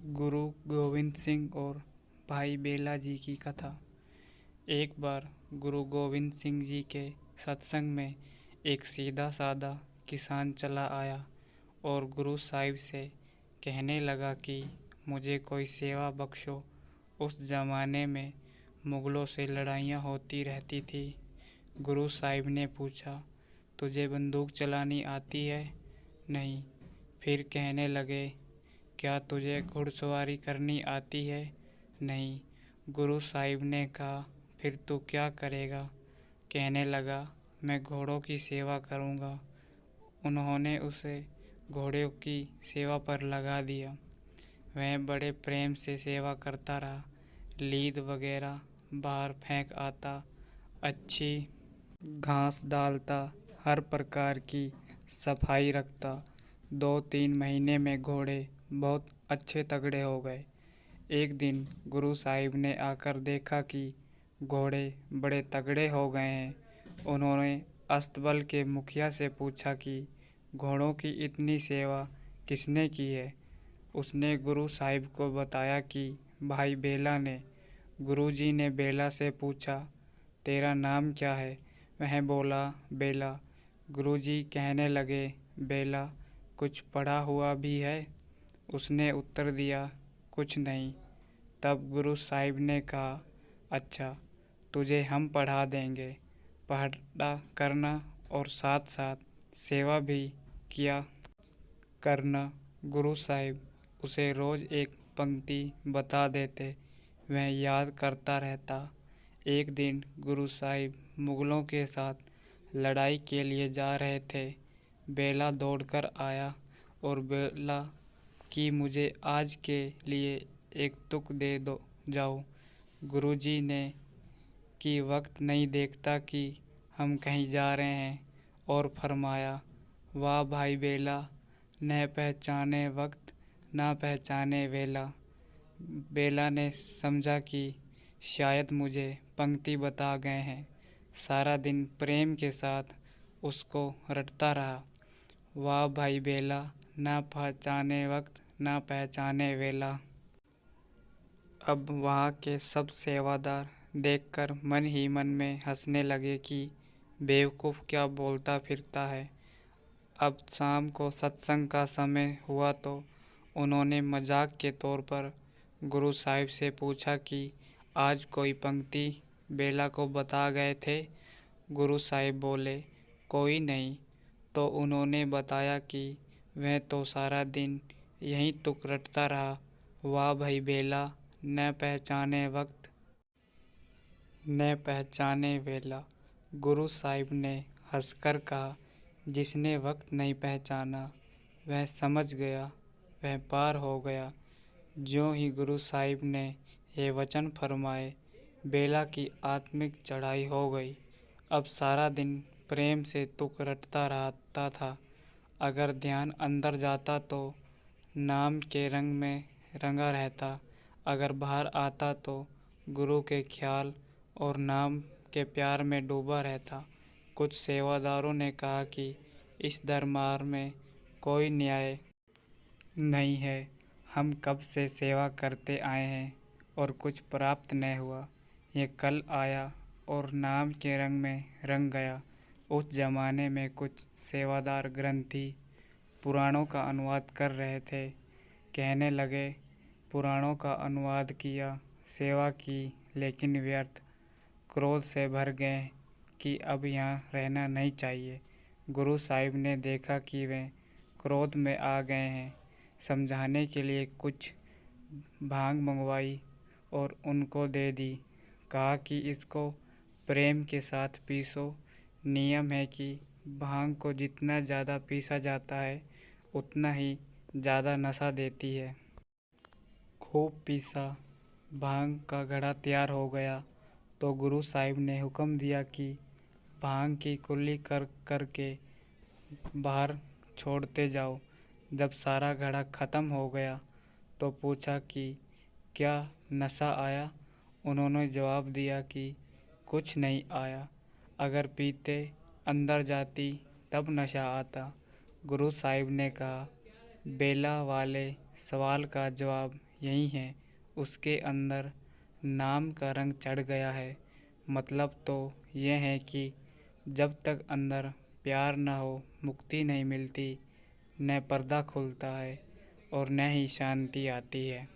गुरु गोविंद सिंह और भाई बेला जी की कथा। एक बार गुरु गोविंद सिंह जी के सत्संग में एक सीधा साधा किसान चला आया और गुरु साहिब से कहने लगा कि मुझे कोई सेवा बख्शो। उस ज़माने में मुग़लों से लड़ाइयाँ होती रहती थी। गुरु साहिब ने पूछा, तुझे बंदूक चलानी आती है? नहीं। फिर कहने लगे, क्या तुझे घुड़सवारी करनी आती है? नहीं। गुरु साहिब ने कहा, फिर तू क्या करेगा? कहने लगा, मैं घोड़ों की सेवा करूँगा। उन्होंने उसे घोड़े की सेवा पर लगा दिया। वह बड़े प्रेम से सेवा करता रहा। लीद वगैरह बाहर फेंक आता, अच्छी घास डालता, हर प्रकार की सफाई रखता। 2-3 महीने में घोड़े बहुत अच्छे तगड़े हो गए। एक दिन गुरु साहिब ने आकर देखा कि घोड़े बड़े तगड़े हो गए हैं। उन्होंने अस्तबल के मुखिया से पूछा कि घोड़ों की इतनी सेवा किसने की है? उसने गुरु साहिब को बताया कि भाई बेला ने। गुरुजी ने बेला से पूछा, तेरा नाम क्या है? वह बोला, बेला। गुरुजी कहने लगे, बेला, कुछ पढ़ा हुआ भी है? उसने उत्तर दिया, कुछ नहीं। तब गुरु साहिब ने कहा, अच्छा, तुझे हम पढ़ा देंगे। पढ़ा करना और साथ साथ सेवा भी किया करना। गुरु साहिब उसे रोज़ एक पंक्ति बता देते, वह याद करता रहता। एक दिन गुरु साहिब मुग़लों के साथ लड़ाई के लिए जा रहे थे। बेला दौड़कर आया और बोला कि मुझे आज के लिए एक तुक दे दो जाओ। गुरुजी ने कि वक्त नहीं देखता कि हम कहीं जा रहे हैं, और फरमाया, वाह भाई बेला, न पहचाने वक्त ना पहचाने वेला। बेला ने समझा कि शायद मुझे पंक्ति बता गए हैं। सारा दिन प्रेम के साथ उसको रटता रहा। वाह भाई बेला, ना पहचाने वक्त ना पहचाने वेला। अब वहाँ के सब सेवादार देखकर मन ही मन में हंसने लगे कि बेवकूफ़ क्या बोलता फिरता है। अब शाम को सत्संग का समय हुआ तो उन्होंने मजाक के तौर पर गुरु साहिब से पूछा कि आज कोई पंक्ति बेला को बता गए थे? गुरु साहिब बोले, कोई नहीं। तो उन्होंने बताया कि वह तो सारा दिन यहीं तुक रटता रहा। वाह भाई बेला, न पहचाने वक्त न पहचाने वेला। गुरु साहिब ने हंसकर कहा, जिसने वक्त नहीं पहचाना वह समझ गया, वह पार हो गया। ज्यों ही गुरु साहिब ने ये वचन फरमाए, बेला की आत्मिक चढ़ाई हो गई। अब सारा दिन प्रेम से तुक रटता रहता था। अगर ध्यान अंदर जाता तो नाम के रंग में रंगा रहता, अगर बाहर आता तो गुरु के ख्याल और नाम के प्यार में डूबा रहता। कुछ सेवादारों ने कहा कि इस दरबार में कोई न्याय नहीं है। हम कब से सेवा करते आए हैं और कुछ प्राप्त न हुआ। ये कल आया और नाम के रंग में रंग गया। उस ज़माने में कुछ सेवादार ग्रंथी पुराणों का अनुवाद कर रहे थे। कहने लगे, पुराणों का अनुवाद किया, सेवा की, लेकिन व्यर्थ। क्रोध से भर गए कि अब यहाँ रहना नहीं चाहिए। गुरु साहिब ने देखा कि वे क्रोध में आ गए हैं। समझाने के लिए कुछ भांग मंगवाई और उनको दे दी। कहा कि इसको प्रेम के साथ पीसो। नियम है कि भांग को जितना ज़्यादा पीसा जाता है उतना ही ज़्यादा नशा देती है। खूब पीसा, भांग का घड़ा तैयार हो गया तो गुरु साहिब ने हुक्म दिया कि भांग की कुल्ली कर कर के बाहर छोड़ते जाओ। जब सारा घड़ा ख़त्म हो गया तो पूछा कि क्या नशा आया? उन्होंने जवाब दिया कि कुछ नहीं आया। अगर पीते अंदर जाती तब नशा आता। गुरु साहिब ने कहा, बेला वाले सवाल का जवाब यही है, उसके अंदर नाम का रंग चढ़ गया है। मतलब तो यह है कि जब तक अंदर प्यार न हो मुक्ति नहीं मिलती, न पर्दा खुलता है और न ही शांति आती है।